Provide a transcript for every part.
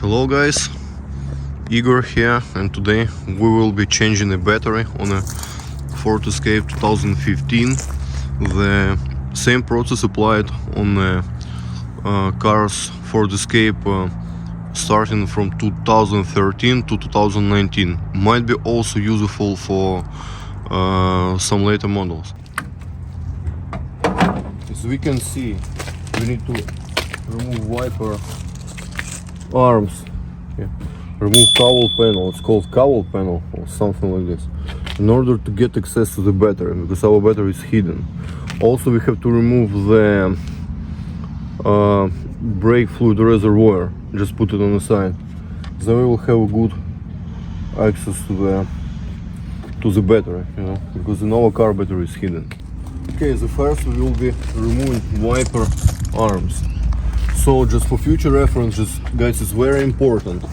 Hello guys, Igor here, and today we will be changing the battery on a Ford Escape 2015. The same process applied on the cars Ford Escape starting from 2013 to 2019. Might be also useful for some later models. As we can see, we need to remove wiper arms, remove cowl panel. It's called cowl panel or something like this, in order to get access to the battery, because our battery is hidden. Also, we have to remove the brake fluid reservoir. Just put it on the side, then we will have a good access to the battery, because in our car battery is hidden. Okay, the first we will be removing wiper arms. So just for future reference, guys, it's very important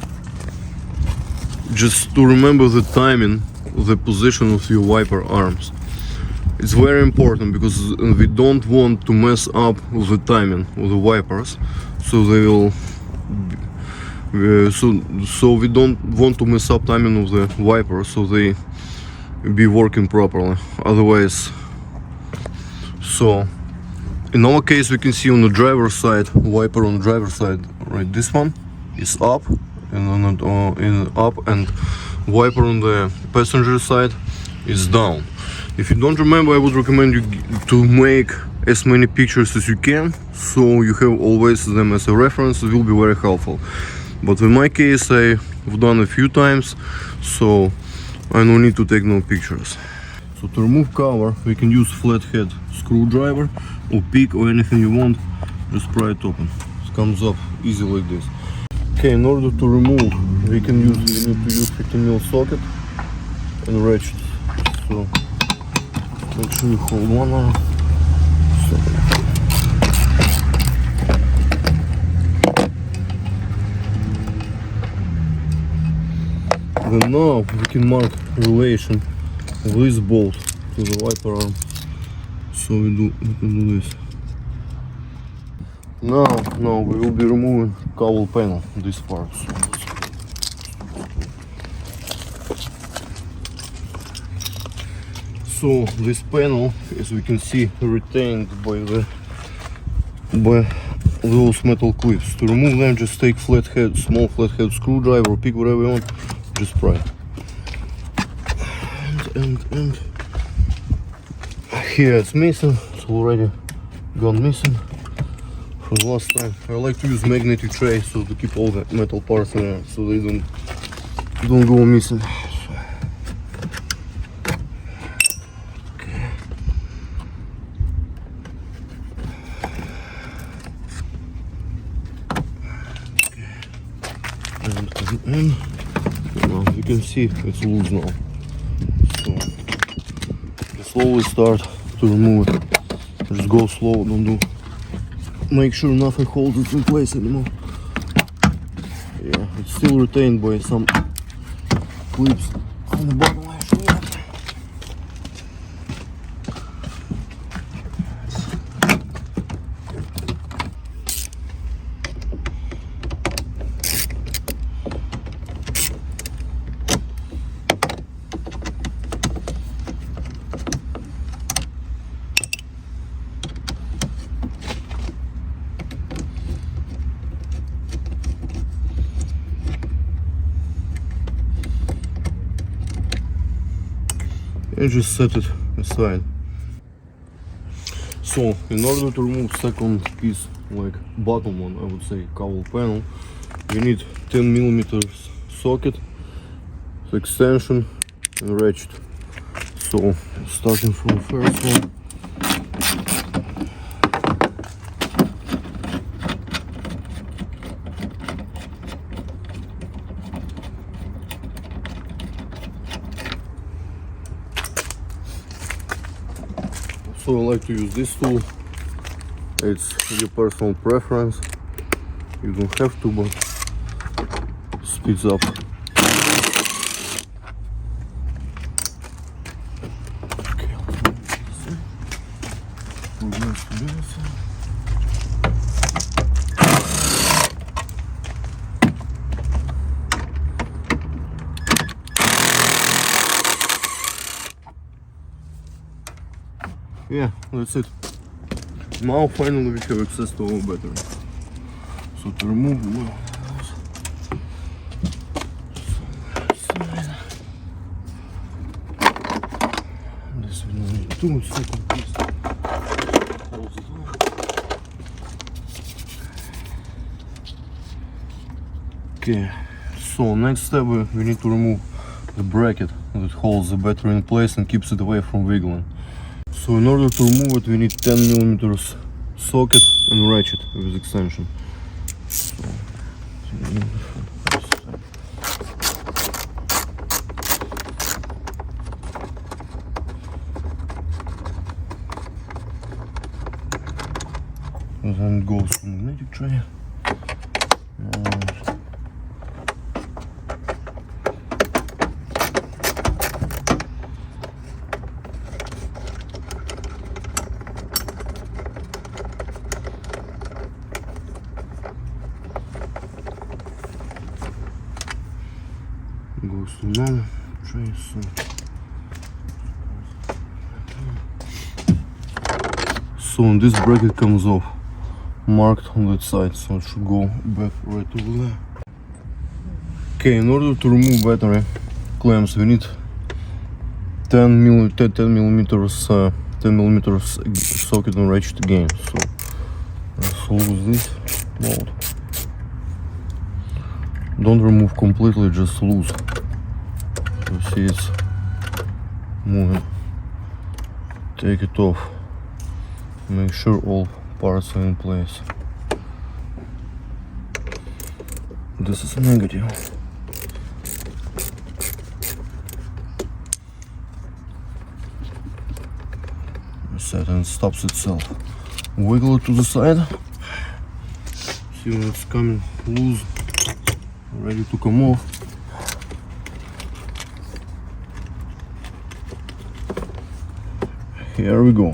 just to remember the timing, the position of your wiper arms. It's very important because we don't want to mess up with the timing of the wipers, so they will so we don't want to mess up timing of the wipers, so they be working properly. Otherwise, so in our case, we can see on the driver's side, wiper on the driver's side, right, this one is up and up, and wiper on the passenger side is down. If you don't remember, I would recommend you to make as many pictures as you can, so you have always them as a reference. It will be very helpful. But in my case, I've done a few times, so I don't need to take no pictures. So to remove cover, we can use flathead screwdriver or pick or anything you want. Just pry it open. It comes up easy like this. Okay, in order to remove, we need to use 15mm socket and ratchet. So make sure you hold one arm. Then now we can mark relation of this bolt to the wiper arm. So we can do this. Now we will be removing cowl panel, this part. So this panel, as we can see, retained by those metal clips. To remove them, just take small flathead screwdriver or pick whatever you want, just pry. And here it's missing, it's already gone missing from last time. I like to use magnetic tray so to keep all the metal parts in there, so they don't go missing. And well, you can see it's loose now. So you slowly start to remove it. Just go slow, don't do. Make sure nothing holds it in place anymore. Yeah, it's still retained by some clips on the bottom. And just set it aside. So in order to remove second piece, like bottom one, I would say, cowl panel, we need 10mm socket, extension and ratchet. So starting from the first one, so I like to use this tool. It's your personal preference. You don't have to, but it speeds up. Okay, yeah, that's it. Now finally we have access to our battery. So to remove the wheel. This we don't need too much second piece. Close it up. Okay, so next step we need to remove the bracket that holds the battery in place and keeps it away from wiggling. So in order to remove it we need 10mm socket and ratchet with extension. So, and then it goes to the magnetic tray. Goes to another tray. So when this bracket comes off, marked on that side, so it should go back right over there. Okay, in order to remove battery clamps, we need 10mm socket and ratchet again. So let's lose this mode. Don't remove completely, just loose. You see it's moving. Take it off. Make sure all parts are in place. This is negative. Set and stops itself. Wiggle it to the side. See when it's coming loose, ready to come off. Here we go.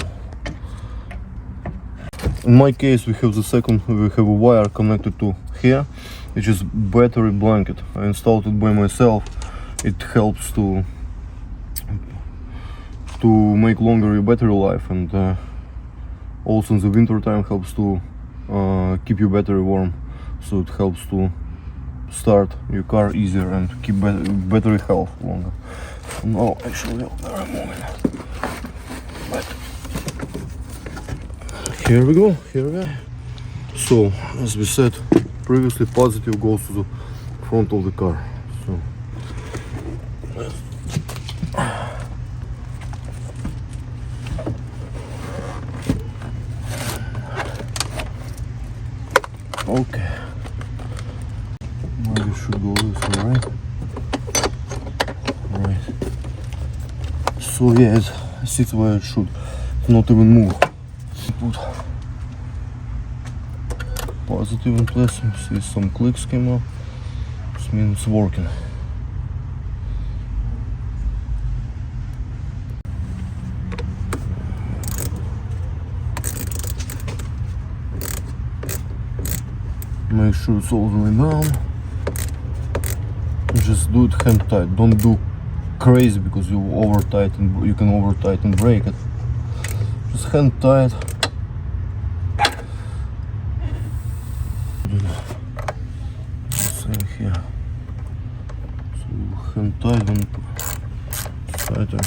In my case we have a wire connected to here, which is battery blanket. I installed it by myself. It helps to make longer your battery life, and also in the winter time helps to keep your battery warm. So it helps to start your car easier and keep battery health longer. No, actually we're removing it. But here we go, here we are. So as we said previously, positive goes to the front of the car. So okay, maybe should go this way, right? Right. So yeah, it sits where it should, not even move. Put positive in place. See some clicks came up. This means it's working. Make sure it's all the way down. Just do it hand tight. Don't do crazy because you can over tighten break it. Just hand tight. Same here. So hand tight and tighter.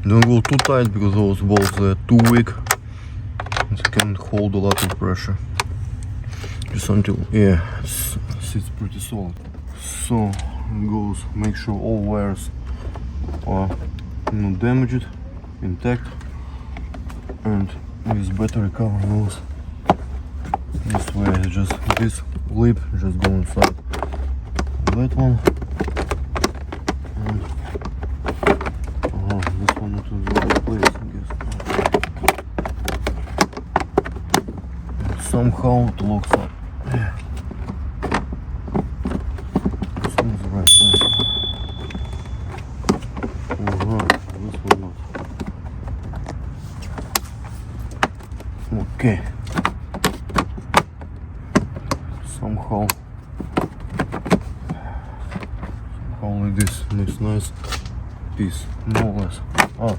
Don't go too tight because those bolts are too weak. It can hold a lot of pressure. Just until, yeah, it sits pretty solid. So it goes, make sure all wires are not damaged, intact, and this battery cover goes this way. Just this lip, just go inside that one. And this one not in the right place, I guess. And somehow it locks up. Yeah. This one is the right place. This one not. Okay. Somehow like this makes nice piece, more or less. Oh.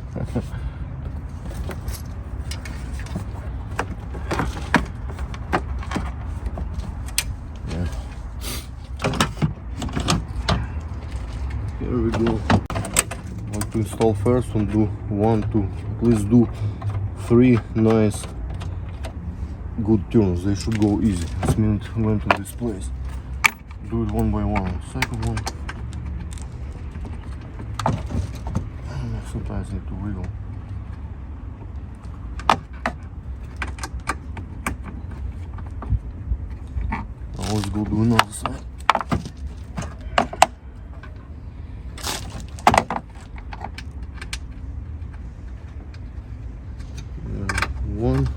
Yeah. Here we go. Want to install first and do at least do 3 nice good turns. They should go easy. This minute went to this place. Do it one by one. Second one. Sometimes need to wiggle. Now let's go do another side. One,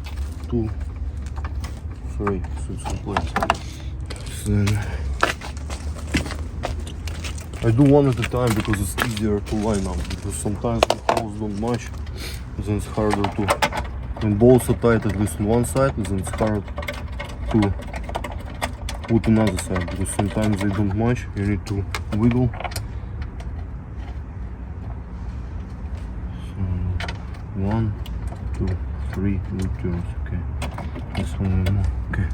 two, three. So it's in place. Then I do one at a time because it's easier to line up, because sometimes the holes don't match, then it's harder to, when bolts are tight at least on one side, then it's hard to put another side, because sometimes they don't match, you need to wiggle. So 1, 2, 3 good turns, okay. This one more, okay.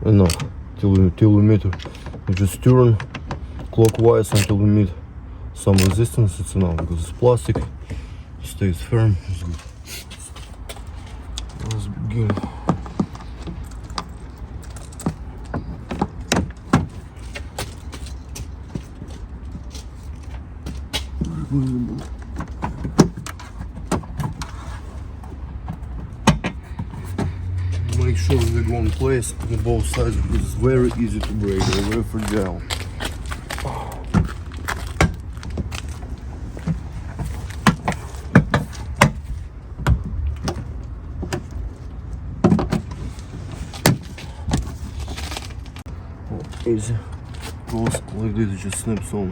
Enough till we meet. We just turn clockwise until we meet some resistance. It's enough because it's plastic, stays firm. It's good. Let's begin. Make sure they go in place on both sides because it's very easy to break, they're very fragile. Easy. Goes like this, it just snaps on.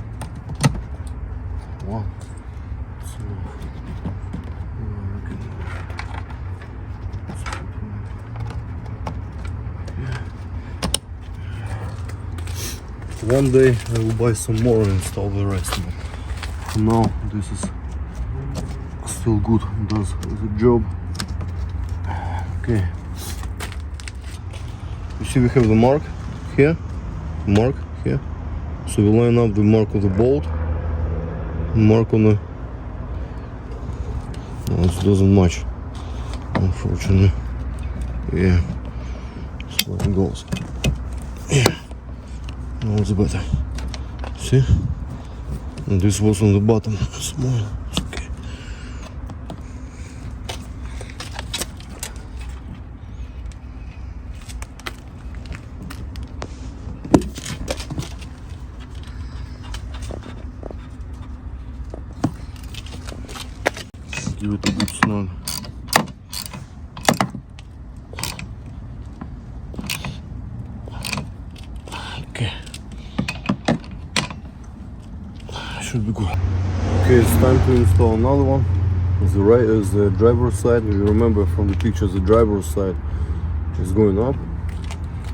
One. One day I will buy some more and install the rest. But now this is still good, does the job. Okay. You see we have the mark here, So we line up the mark of the bolt, mark on the. No, it doesn't match, unfortunately. Yeah, so it goes. Yeah. Now it's better. See? And this was on the bottom. Small. Okay. Give it a good snug. Okay. Should be good. Okay, it's time to install another one. The right is the driver's side. If you remember from the pictures, the driver's side is going up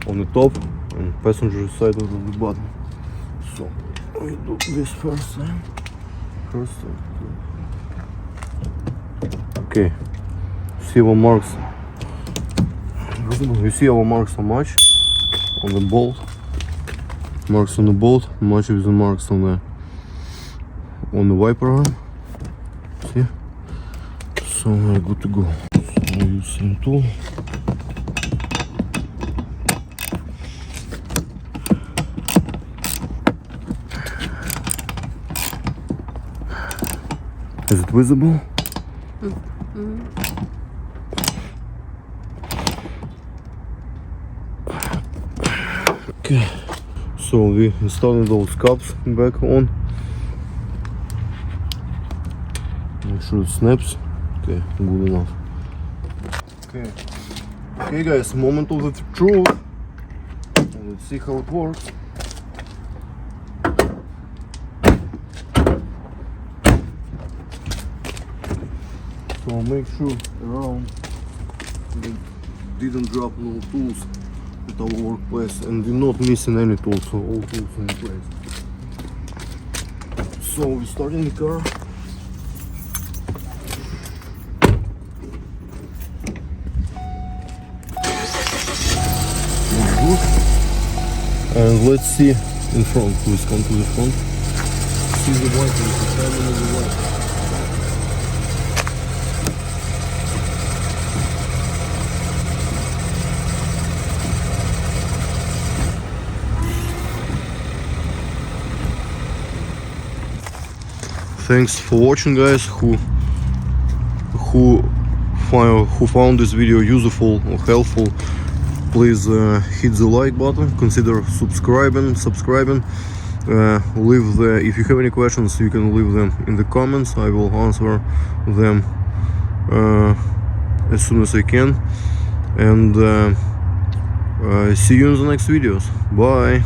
on the top and passenger side is on the bottom. So we do this first time. Okay. See our marks. You see our marks so much on the bolt. Marks on the bolt, much of the marks on on the wiper arm. See? So we're good to go. So use same tool. Is it visible? Mm-hmm. Okay, so we installed those cups back on. Make sure it snaps. Okay, good enough. Okay guys, moment of the truth. Let's see how it works. So make sure around that didn't drop no tools at our workplace, and we're not missing any tools, so all tools in place. So we're starting the car. Good. And let's see in front, please come to the front. See the white, the timing of the white. Thanks for watching, guys. Who found this video useful or helpful, please hit the like button, consider subscribing. Leave if you have any questions, you can leave them in the comments. I will answer them as soon as I can, and see you in the next videos. Bye.